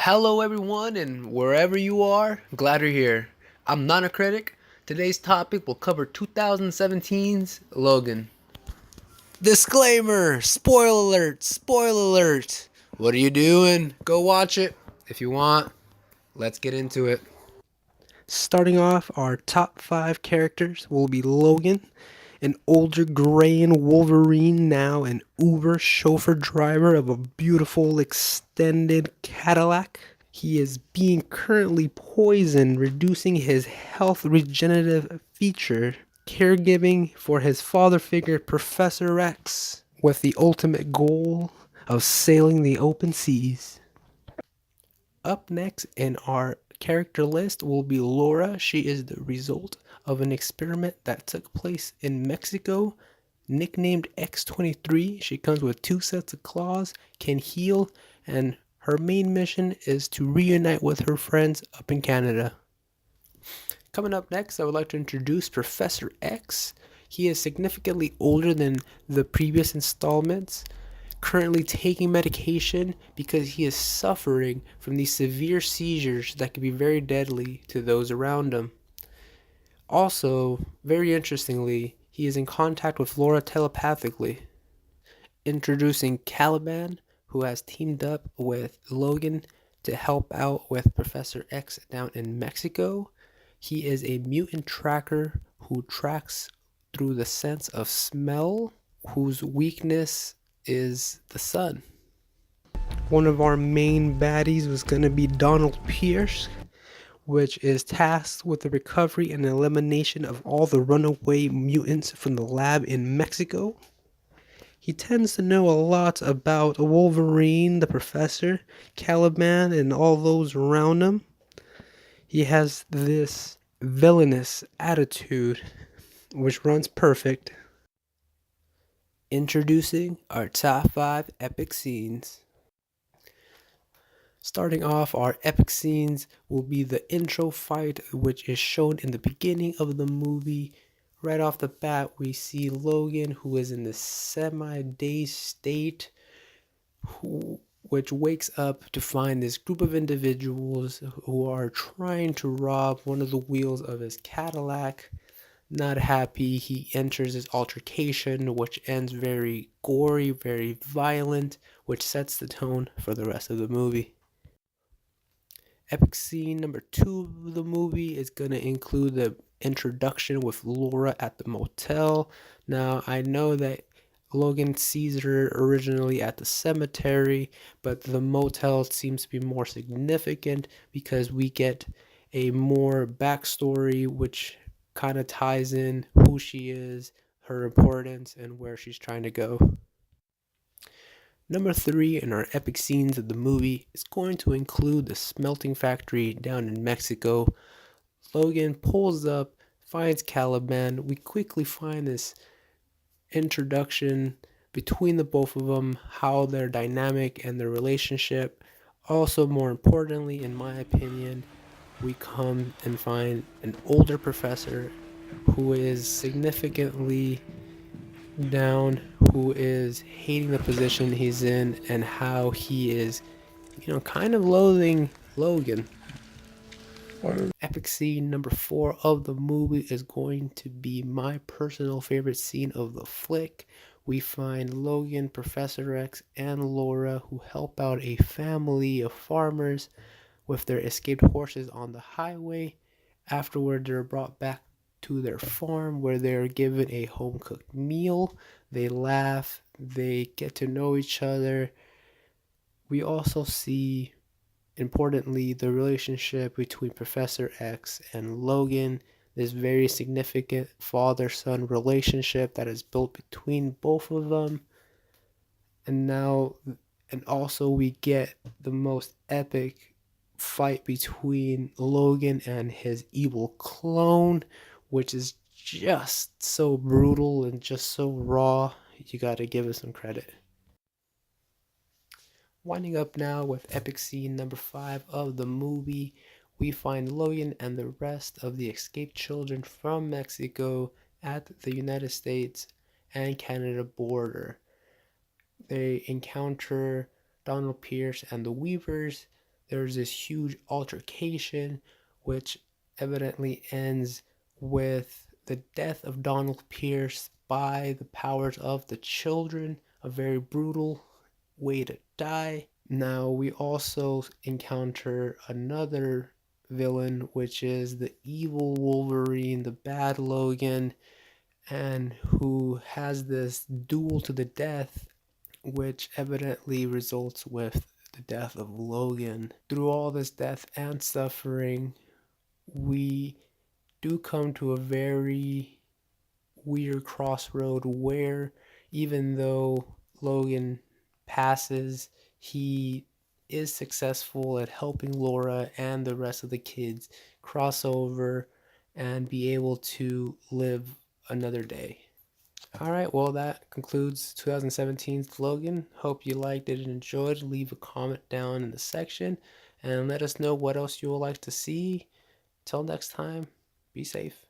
Hello, everyone, and wherever you are, glad you're here. I'm Not-A-Critic. Today's topic will cover 2017's Logan. Disclaimer! Spoiler alert! Spoiler alert! What are you doing? Go watch it if you want. Let's get into it. Starting off, our top 5 characters will be Logan, an older Grayan Wolverine, now an Uber chauffeur driver of a beautiful extended Cadillac. He is being currently poisoned, reducing his health regenerative feature, caregiving for his father figure, Professor X, with the ultimate goal of sailing the open seas. Up next in our character list will be Laura. She is the result of an experiment that took place in Mexico. Nicknamed X-23, she comes with 2 sets of claws, can heal, and her main mission is to reunite with her friends up in Canada. Coming up next, I would like to introduce Professor X. He is significantly older than the previous installments, currently taking medication because he is suffering from these severe seizures that can be very deadly to those around him. Also, very interestingly, he is in contact with Laura telepathically. Introducing Caliban, who has teamed up with Logan to help out with Professor X down in Mexico. He is a mutant tracker who tracks through the sense of smell, whose weakness is the sun. One of our main baddies was going to be Donald Pierce, which is tasked with the recovery and elimination of all the runaway mutants from the lab in Mexico. He tends to know a lot about Wolverine, the Professor, Caliban, and all those around him. He has this villainous attitude, which runs perfect. Introducing our top 5 epic scenes. Starting off, our epic scenes will be the intro fight, which is shown in the beginning of the movie. Right off the bat, we see Logan, who is in this semi-dazed state, which wakes up to find this group of individuals who are trying to rob one of the wheels of his Cadillac. Not happy, he enters this altercation, which ends very gory, very violent, which sets the tone for the rest of the movie. Epic scene number 2 of the movie is going to include the introduction with Laura at the motel. Now, I know that Logan sees her originally at the cemetery, but the motel seems to be more significant because we get a more backstory, which kind of ties in who she is, her importance, and where she's trying to go. Number 3 in our epic scenes of the movie is going to include the smelting factory down in Mexico. Logan pulls up, finds Caliban. We quickly find this introduction between the both of them, how their dynamic and their relationship. Also, more importantly, in my opinion, we come and find an older professor who is significantly down, who is hating the position he's in, and how he is, kind of loathing Logan. Epic scene number 4 of the movie is going to be my personal favorite scene of the flick. We find Logan, Professor X, and Laura, who help out a family of farmers with their escaped horses on the highway. Afterward, they're brought back to their farm where they're given a home cooked meal. They laugh, they get to know each other. We also see, importantly, the relationship between Professor X and Logan, this very significant father son relationship that is built between both of them. And also, we get the most epic fight between Logan and his evil clone, which is just so brutal and just so raw. You gotta give it some credit. Winding up now with epic scene number 5 of the movie, we find Logan and the rest of the escaped children from Mexico at the United States and Canada border. They encounter Donald Pierce and the Weavers. there's this huge altercation, which evidently ends with the death of Donald Pierce by the powers of the children. A very brutal way to die. Now, we also encounter another villain, which is the evil Wolverine, the bad Logan, and who has this duel to the death, which evidently results with the death of Logan. Through all this death and suffering, we do come to a very weird crossroad where even though Logan passes, he is successful at helping Laura and the rest of the kids cross over and be able to live another day. All right, well, that concludes 2017's Logan. Hope you liked it and enjoyed. Leave a comment down in the section and let us know what else you would like to see. Till next time, be safe.